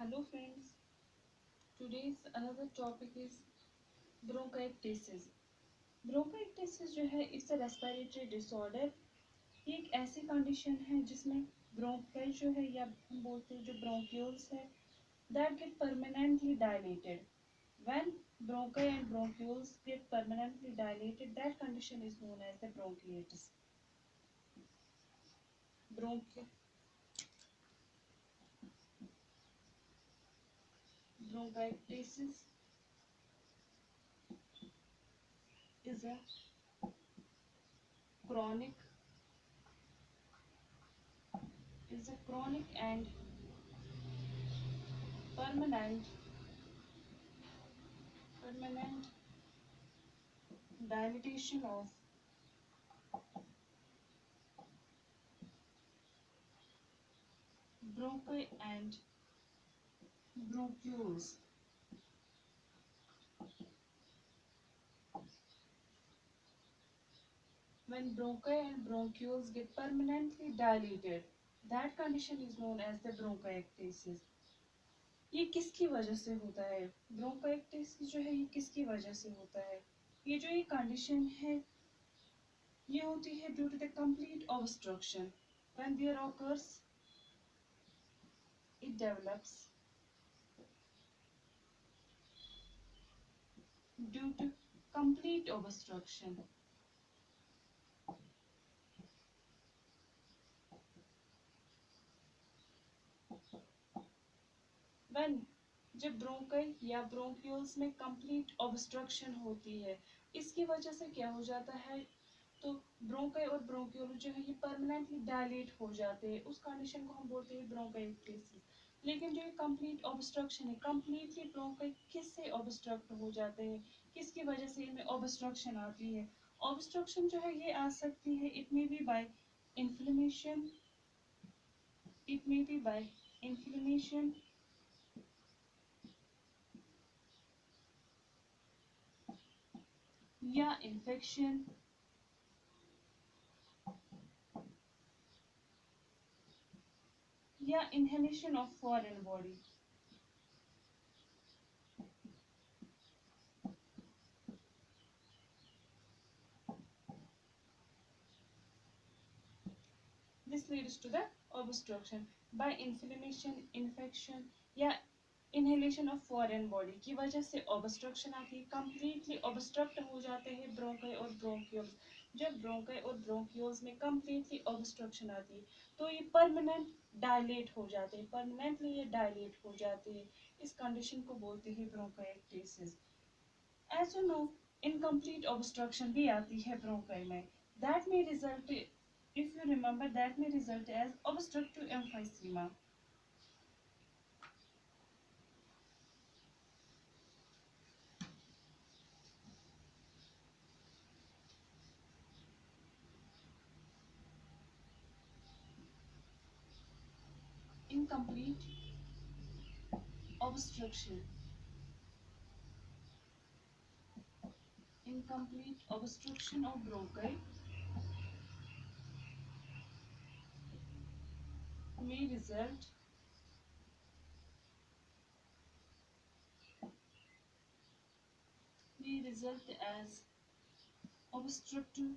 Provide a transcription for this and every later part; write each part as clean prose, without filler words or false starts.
Hello friends, today's another topic is bronchiectasis. Bronchiectasis जो है it's a respiratory disorder. ये एक ऐसी कंडीशन है जिसमें ब्रोंकाई जो है या हम बोलते हैं जो ब्रोंक्यूल्स है that get permanently dilated. When bronchi and bronchioles get permanently dilated, that condition is known as the bronchitis. Bronchi Bronchiectasis is a chronic and permanent permanent dilatation of bronchi and bronchioles. When bronchi and bronchioles get permanently dilated, that condition is known as the bronchiectasis. ये किसकी वजह से होता है? Bronchitis जो है ये किसकी वजह से होता है? ये जो ये कंडीशन है ये होती है due to the complete obstruction. When there occurs it develops due to complete obstruction. When जब ब्रोंकाई या ब्रोंक्यूल्स में कंप्लीट ऑब्स्ट्रक्शन होती है, इसकी वजह से क्या हो जाता है? तो ब्रोंकाई और ब्रोंक्यूल जो है ये परमानेंटली डायलेट हो जाते हैं. उस कंडीशन को हम बोलते हैं ब्रोंकाइटिस. लेकिन जो ये कंप्लीट ऑब्स्ट्रक्शन है, कंप्लीटली ब्रोंकाई किससे ऑब्स्ट्रक्ट हो जाते हैं? किसकी वजह से इनमें ऑब्स्ट्रक्शन आती है? ऑब्स्ट्रक्शन जो है ये आ सकती है, it may be by inflammation, it may be by inflammation, या इन्फेक्शन, या inhalation of foreign body. This leads to the obstruction by inflammation, infection या inhalation of foreign body की वजह से obstruction आती है. completely obstruct हो जाते हैं bronchi और bronchioles. जब bronchi और bronchioles में completely obstruction आती है तो ये permanent dilate हो जाते हैं, permanently ये dilate हो जाते हैं. इस condition को बोलते हैं bronchiectasis. As you know, incomplete obstruction भी आती है bronchi में. That may result, if you remember, that may result as obstructive emphysema. Incomplete obstruction. Incomplete obstruction of bronchi may result as obstructive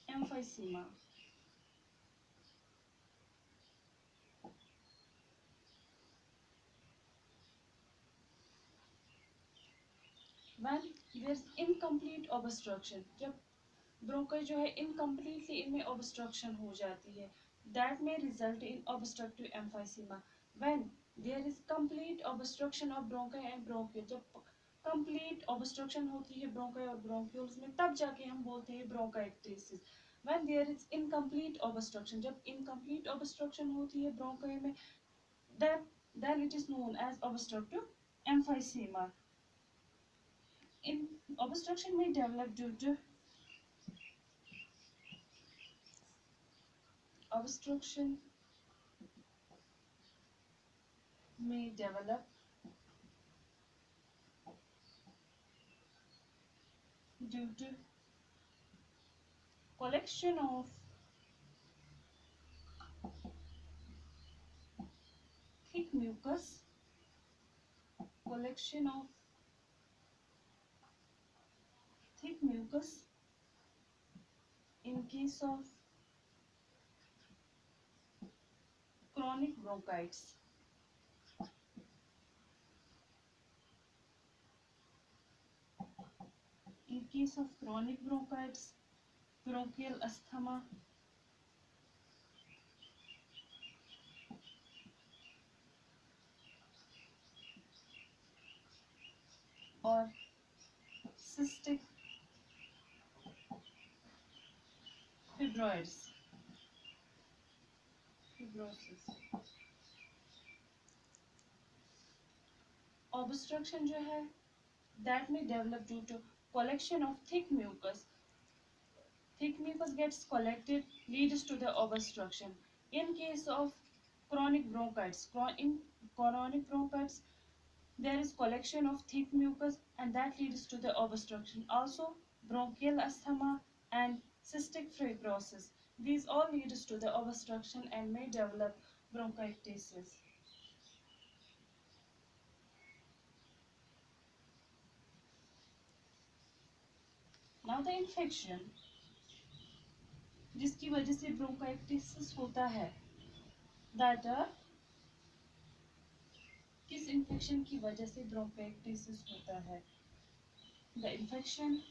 emphysema. When there is incomplete obstruction, जब bronchi जो है incompletely इनमें obstruction हो जाती है, that may result in obstructive emphysema. When there is complete obstruction of bronchi and bronchioles, जब complete obstruction होती है bronchi और bronchioles में, तब जाके हम बोलते हैं bronchiectasis. When there is incomplete obstruction, जब incomplete obstruction होती है bronchi में, then it is known as obstructive emphysema. In obstruction may develop due to obstruction may develop due to collection of mucus, collection of thick mucus in case of chronic bronchitis. In case of chronic bronchitis, bronchial asthma, or cystic fibrosis. Obstruction जो है that may develop due to collection of thick mucus. Thick mucus gets collected, leads to the obstruction. In case of chronic bronchitis, in chronic bronchitis, there is collection of thick mucus and that leads to the obstruction. Also, bronchial asthma and cystic fibrosis. These all leads to the obstruction and may develop bronchiectasis. Now the infection जिसकी वजह से bronchiectasis होता है, that किस infection की वजह से bronchiectasis होता है? The infection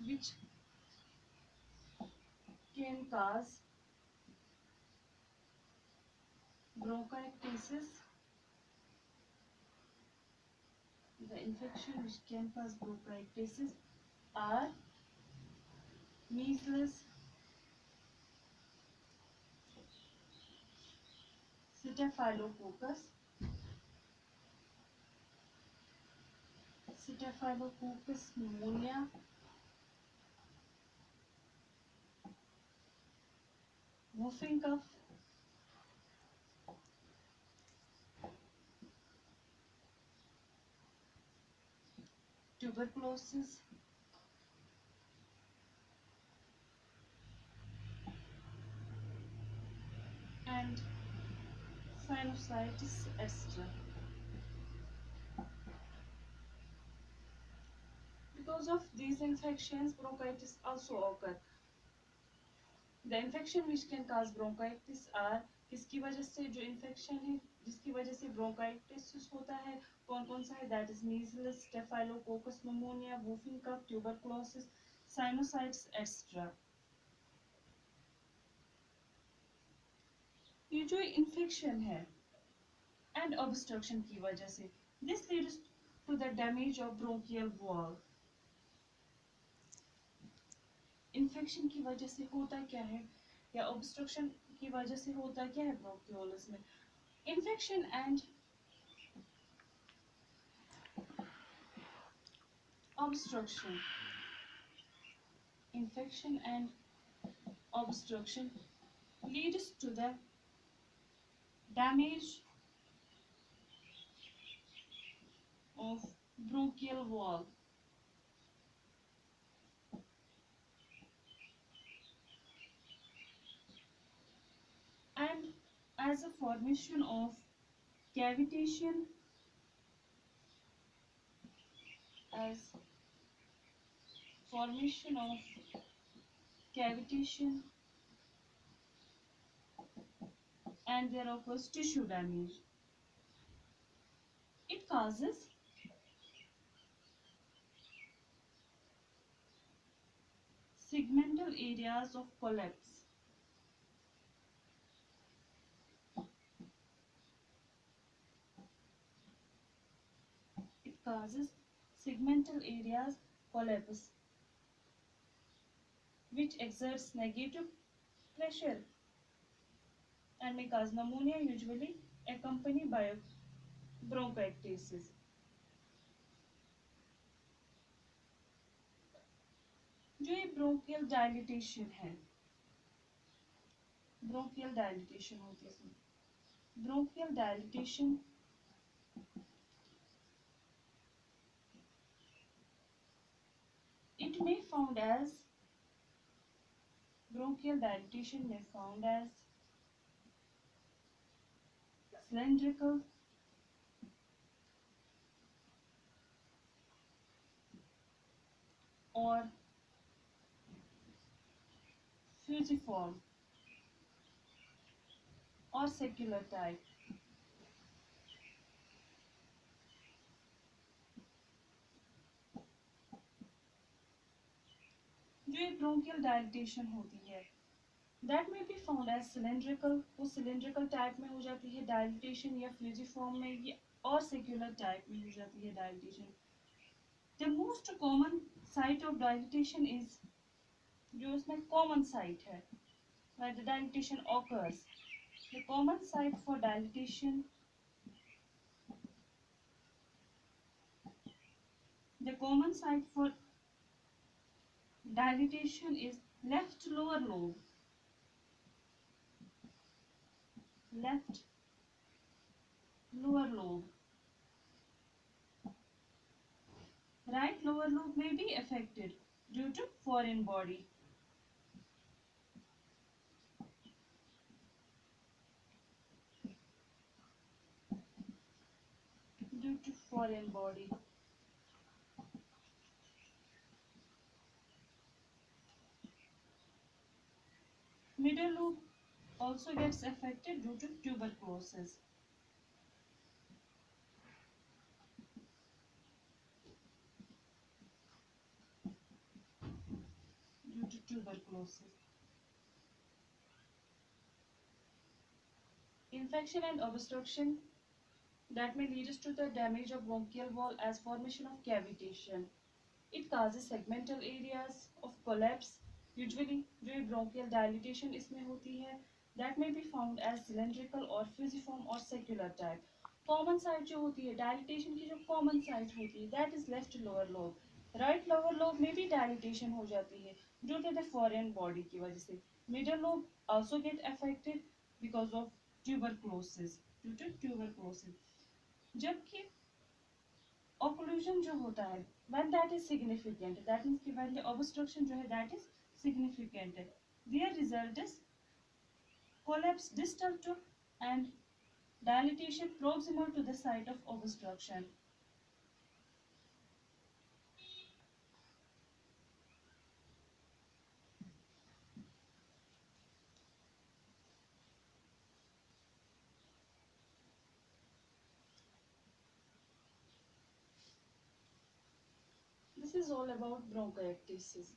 which can cause bronchiectasis. The infection which can cause bronchiectasis are measles, staphylococcus, pneumonia, whooping cough, tuberculosis, and sinusitis, etc. Because of these infections, bronchitis also occur. The infection which can cause bronchitis are किसकी वजह से जो infection है जिसकी वजह से bronchitis होता है कौन कौन सा है? That is measles, staphylococcus, pneumonia, whooping cough, tuberculosis, sinusitis, etc. ये जो infection है and obstruction की वजह से this leads to the damage of bronchial wall. Infection की वजह से होता क्या है या ऑब्स्ट्रक्शन की वजह से होता क्या है ब्रोंकियोलस में? Infection and obstruction, infection and obstruction leads to the damage of bronchial wall. And as a formation of cavitation, and there occurs tissue damage. It causes segmental areas of collapse. It causes segmental areas collapse, which exerts negative pressure and may cause pneumonia, usually accompanied by bronchiectasis. जो ये bronchial dilatation है, bronchial dilatation होती है इसमें. Bronchial dilatation it may found as bronchial dilatation may found as cylindrical or fusiform or secular type. जो ये bronchial dilatation होती है that may be found as cylindrical, वो cylindrical type में हो जाती है dilatation या fusiform में ये और secular type में हो जाती है dilatation. The most common site of dilatation is जो इसमें common site है where the dilatation occurs. The common site for dilatation The common site for dilatation is left lower lobe. Left lower lobe. Right lower lobe may be affected due to foreign body. Due to foreign body. Middle lobe also gets affected due to tuberculosis. Due to tuberculosis. Infection and obstruction that may lead us to the damage of bronchial wall as formation of cavitation. It causes segmental areas of collapse. Usually जो bronchial dilatation इसमें होती है that may be found as cylindrical or fusiform or secular type. Common site जो होती है dilatation की जो common site होती है that is left lower lobe. Right lower lobe में भी dilatation हो जाती है due to the foreign body की वजह से. Middle lobe also get affected because of tuberculosis. Due to tuberculosis. जबकि occlusion जो होता है when that is significant, that means कि when the obstruction जो है that is significant, their result is collapse distal to and dilatation proximal to the site of obstruction. This is all about bronchiectasis.